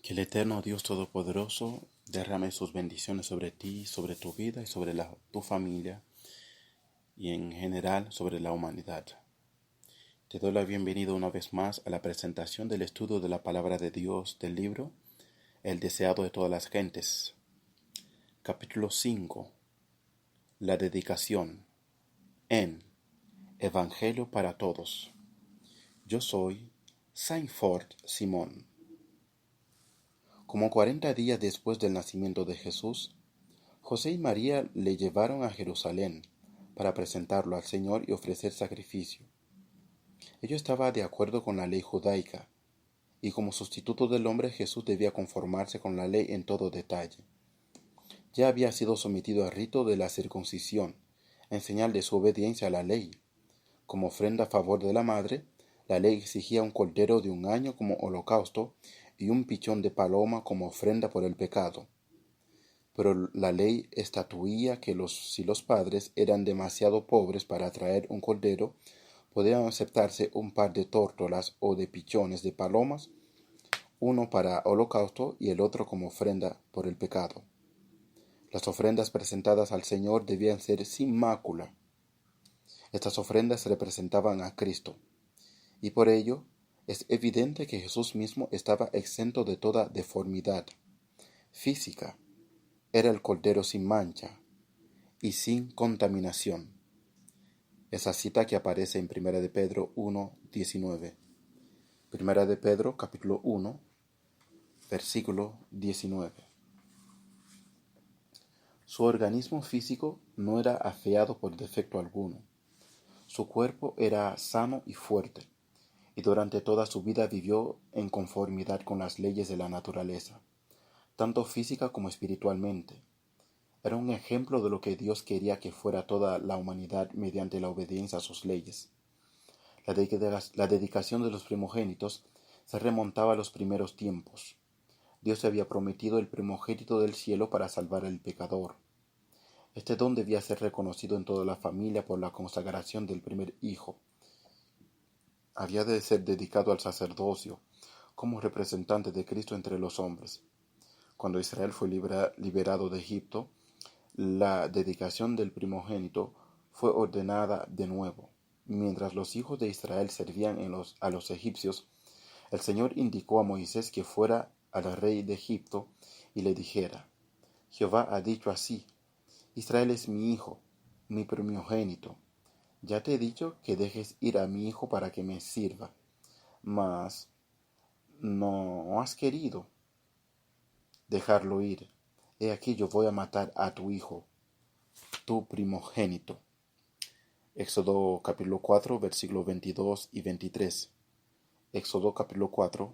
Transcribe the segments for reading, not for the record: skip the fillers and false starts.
Que el eterno Dios Todopoderoso derrame sus bendiciones sobre ti, sobre tu vida y sobre tu familia y en general sobre la humanidad. Te doy la bienvenida una vez más a la presentación del estudio de la palabra de Dios del libro El deseado de todas las gentes. Capítulo 5. La dedicación en Evangelio para Todos. Yo soy Saint-Fort Simón. Como 40 días después del nacimiento de Jesús, José y María le llevaron a Jerusalén para presentarlo al Señor y ofrecer sacrificio. Ello estaba de acuerdo con la ley judaica, y como sustituto del hombre Jesús debía conformarse con la ley en todo detalle. Ya había sido sometido al rito de la circuncisión, en señal de su obediencia a la ley. Como ofrenda a favor de la madre, la ley exigía un cordero de 1 año como holocausto y un pichón de paloma como ofrenda por el pecado. Pero la ley estatuía que si los padres eran demasiado pobres para traer un cordero, podían aceptarse un par de tórtolas o de pichones de palomas, uno para holocausto y el otro como ofrenda por el pecado. Las ofrendas presentadas al Señor debían ser sin mácula. Estas ofrendas representaban a Cristo, y por ello es evidente que Jesús mismo estaba exento de toda deformidad física. Era el Cordero sin mancha y sin contaminación. Esa cita que aparece en 1 de Pedro 1:19. 1 de Pedro capítulo 1, versículo 19. Su organismo físico no era afeado por defecto alguno. Su cuerpo era sano y fuerte, y durante toda su vida vivió en conformidad con las leyes de la naturaleza, tanto física como espiritualmente. Era un ejemplo de lo que Dios quería que fuera toda la humanidad mediante la obediencia a sus leyes. La dedicación de los primogénitos se remontaba a los primeros tiempos. Dios había prometido el primogénito del cielo para salvar al pecador. Este don debía ser reconocido en toda la familia por la consagración del primer hijo. Había de ser dedicado al sacerdocio como representante de Cristo entre los hombres. Cuando Israel fue liberado de Egipto, la dedicación del primogénito fue ordenada de nuevo. Mientras los hijos de Israel servían a los egipcios, el Señor indicó a Moisés que fuera al rey de Egipto y le dijera: Jehová ha dicho así: Israel es mi hijo, mi primogénito. Ya te he dicho que dejes ir a mi hijo para que me sirva, mas no has querido dejarlo ir. He aquí yo voy a matar a tu hijo, tu primogénito. Éxodo capítulo 4, versículos 22 y 23. Éxodo capítulo 4,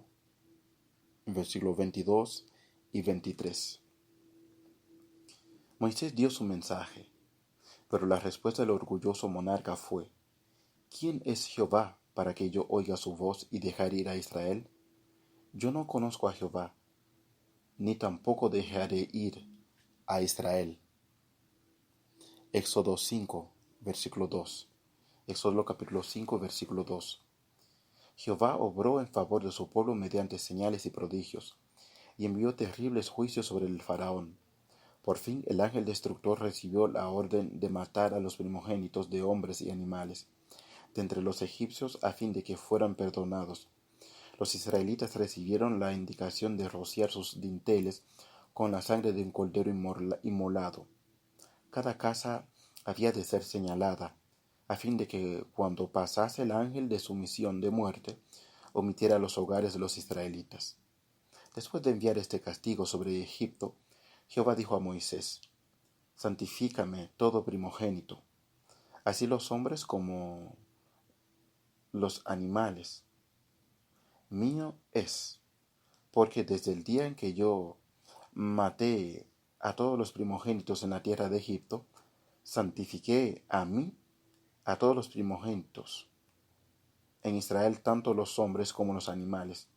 versículos 22 y 23. Moisés dio su mensaje, pero la respuesta del orgulloso monarca fue: ¿Quién es Jehová para que yo oiga su voz y dejar ir a Israel? Yo no conozco a Jehová, ni tampoco dejaré ir a Israel. Éxodo 5, versículo 2. Éxodo capítulo 5, versículo 2. Jehová obró en favor de su pueblo mediante señales y prodigios, y envió terribles juicios sobre el faraón. Por fin el ángel destructor recibió la orden de matar a los primogénitos de hombres y animales de entre los egipcios a fin de que fueran perdonados. Los israelitas recibieron la indicación de rociar sus dinteles con la sangre de un cordero inmolado. Cada casa había de ser señalada, a fin de que cuando pasase el ángel de su misión de muerte, omitiera los hogares de los israelitas. Después de enviar este castigo sobre Egipto, Jehová dijo a Moisés: Santifícame todo primogénito, así los hombres como los animales. Mío es, porque desde el día en que yo maté a todos los primogénitos en la tierra de Egipto, santifiqué a mí a todos los primogénitos en Israel, tanto los hombres como los animales.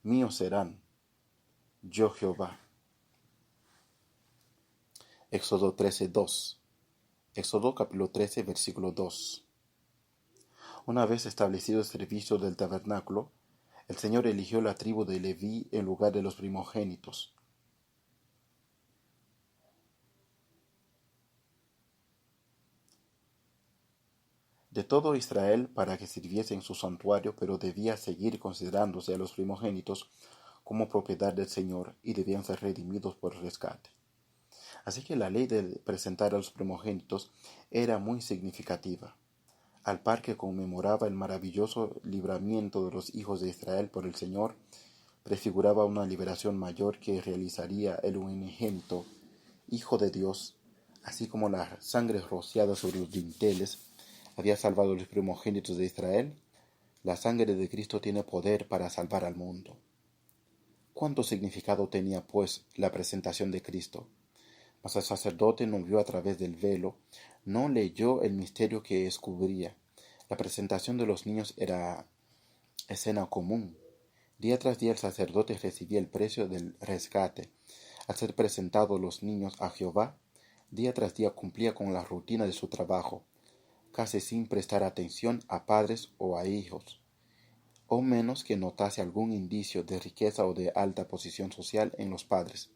Míos serán, yo Jehová. Éxodo 13:2. Éxodo capítulo 13, versículo 2. Una vez establecido el servicio del tabernáculo, El Señor eligió la tribu de Leví en lugar de los primogénitos. De todo Israel para que sirviese en su santuario, pero debía seguir considerándose a los primogénitos como propiedad del Señor y debían ser redimidos por rescate. Así que la ley de presentar a los primogénitos era muy significativa, al par que conmemoraba el maravilloso libramiento de los hijos de Israel por el Señor, prefiguraba una liberación mayor que realizaría el unigénito Hijo de Dios, así como la sangre rociada sobre los dinteles había salvado a los primogénitos de Israel. La sangre de Cristo tiene poder para salvar al mundo. ¿Cuánto significado tenía, pues, la presentación de Cristo? Mas el sacerdote no vio a través del velo, no leyó el misterio que descubría. La presentación de los niños era escena común. Día tras día el sacerdote recibía el precio del rescate. Al ser presentados los niños a Jehová, día tras día cumplía con la rutina de su trabajo, casi sin prestar atención a padres o a hijos, o menos que notase algún indicio de riqueza o de alta posición social en los padres.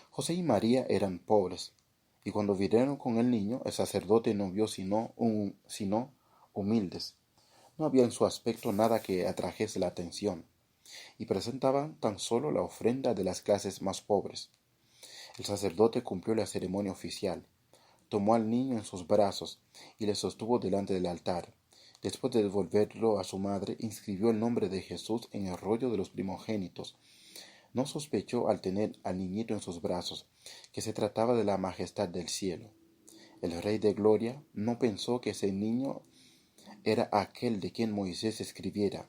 José y María eran pobres, y cuando vinieron con el niño, el sacerdote no vio sino humildes. No había en su aspecto nada que atrajese la atención, y presentaban tan solo la ofrenda de las clases más pobres. El sacerdote cumplió la ceremonia oficial, tomó al niño en sus brazos y le sostuvo delante del altar. Después de devolverlo a su madre, inscribió el nombre de Jesús en el rollo de los primogénitos. No sospechó al tener al niñito en sus brazos que se trataba de la majestad del cielo. El Rey de Gloria no pensó que ese niño era aquel de quien Moisés escribiera: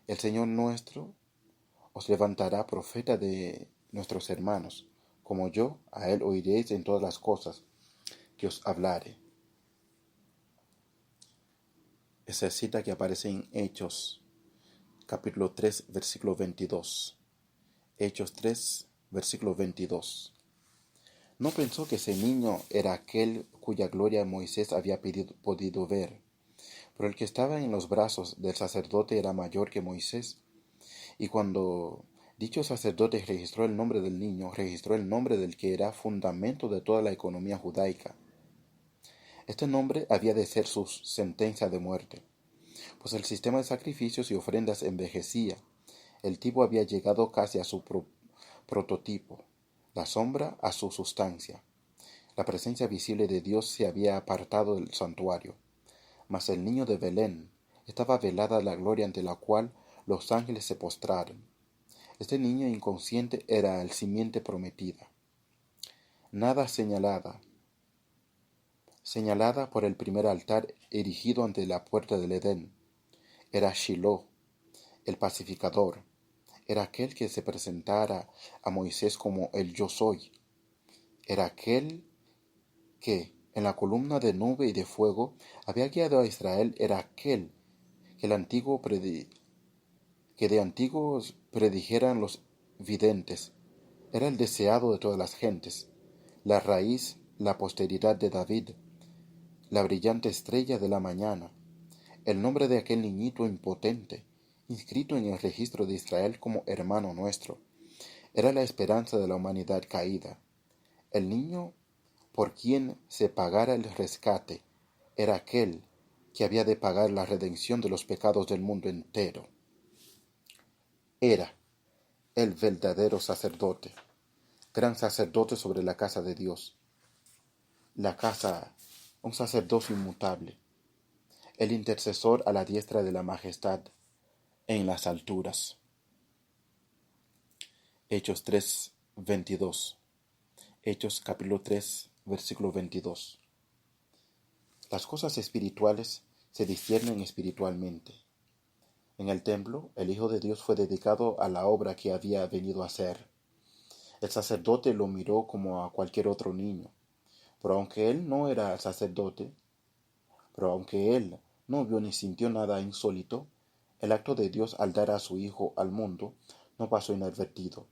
El Señor nuestro os levantará profeta de nuestros hermanos, como yo, a él oiréis en todas las cosas que os hablare. Esa cita que aparece en Hechos, capítulo 3, versículo 22. Hechos 3, versículo 22. No pensó que ese niño era aquel cuya gloria Moisés había podido ver, pero el que estaba en los brazos del sacerdote era mayor que Moisés. Y cuando dicho sacerdote registró el nombre del niño, registró el nombre del que era fundamento de toda la economía judaica. Este nombre había de ser su sentencia de muerte, pues el sistema de sacrificios y ofrendas envejecía. El tipo había llegado casi a su prototipo, la sombra a su sustancia. La presencia visible de Dios se había apartado del santuario, mas el niño de Belén estaba velada la gloria ante la cual los ángeles se postraron. Este niño inconsciente era el simiente prometida, nada señalada por el primer altar erigido ante la puerta del Edén. Era Shiloh, el pacificador, era aquel que se presentara a Moisés como el yo soy, era aquel que, en la columna de nube y de fuego, había guiado a Israel, era aquel que de antiguos predijeran los videntes, era el deseado de todas las gentes, la raíz, la posteridad de David, la brillante estrella de la mañana, el nombre de aquel niñito impotente, inscrito en el registro de Israel como hermano nuestro, era la esperanza de la humanidad caída. El niño por quien se pagara el rescate era aquel que había de pagar la redención de los pecados del mundo entero. Era el verdadero sacerdote, gran sacerdote sobre la casa de Dios, la casa, un sacerdocio inmutable, el intercesor a la diestra de la majestad en las alturas. Hechos 3, 22. Hechos capítulo 3, versículo 22. Las cosas espirituales se disciernen espiritualmente. En el templo, el Hijo de Dios fue dedicado a la obra que había venido a hacer. El sacerdote lo miró como a cualquier otro niño, pero aunque él no era sacerdote, pero aunque él no vio ni sintió nada insólito, el acto de Dios al dar a su Hijo al mundo no pasó inadvertido.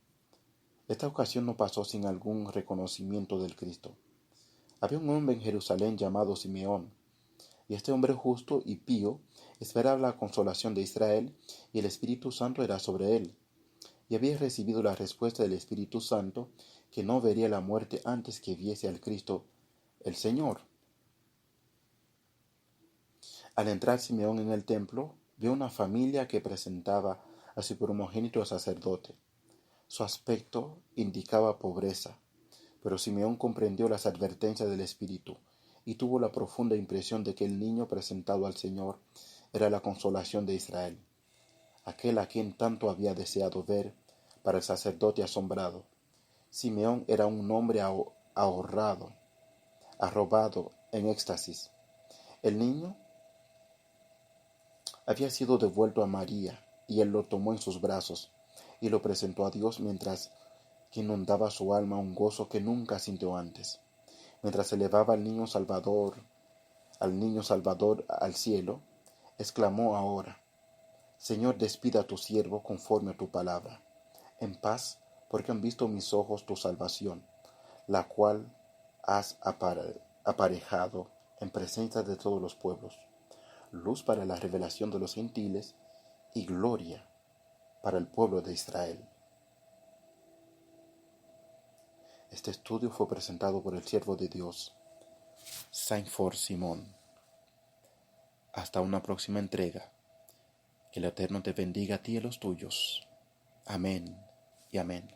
Esta ocasión no pasó sin algún reconocimiento del Cristo. Había un hombre en Jerusalén llamado Simeón, y este hombre justo y pío Esperaba la consolación de Israel y el Espíritu Santo era sobre él. Y había recibido la respuesta del Espíritu Santo que no vería la muerte antes que viese al Cristo, el Señor. Al entrar Simeón en el templo, vio una familia que presentaba a su primogénito sacerdote. Su aspecto indicaba pobreza, pero Simeón comprendió las advertencias del Espíritu y tuvo la profunda impresión de que el niño presentado al Señor era la consolación de Israel, aquel a quien tanto había deseado ver. Para el sacerdote asombrado, Simeón era un hombre arrobado en éxtasis. El niño había sido devuelto a María, y él lo tomó en sus brazos y lo presentó a Dios mientras que inundaba su alma un gozo que nunca sintió antes. Mientras elevaba al niño Salvador al cielo, exclamó ahora: Señor, despida a tu siervo conforme a tu palabra. En paz, porque han visto mis ojos tu salvación, la cual has aparejado en presencia de todos los pueblos, luz para la revelación de los gentiles y gloria para el pueblo de Israel. Este estudio fue presentado por el siervo de Dios, Saint-Fort Simón. Hasta una próxima entrega. Que el Eterno te bendiga a ti y a los tuyos. Amén y amén.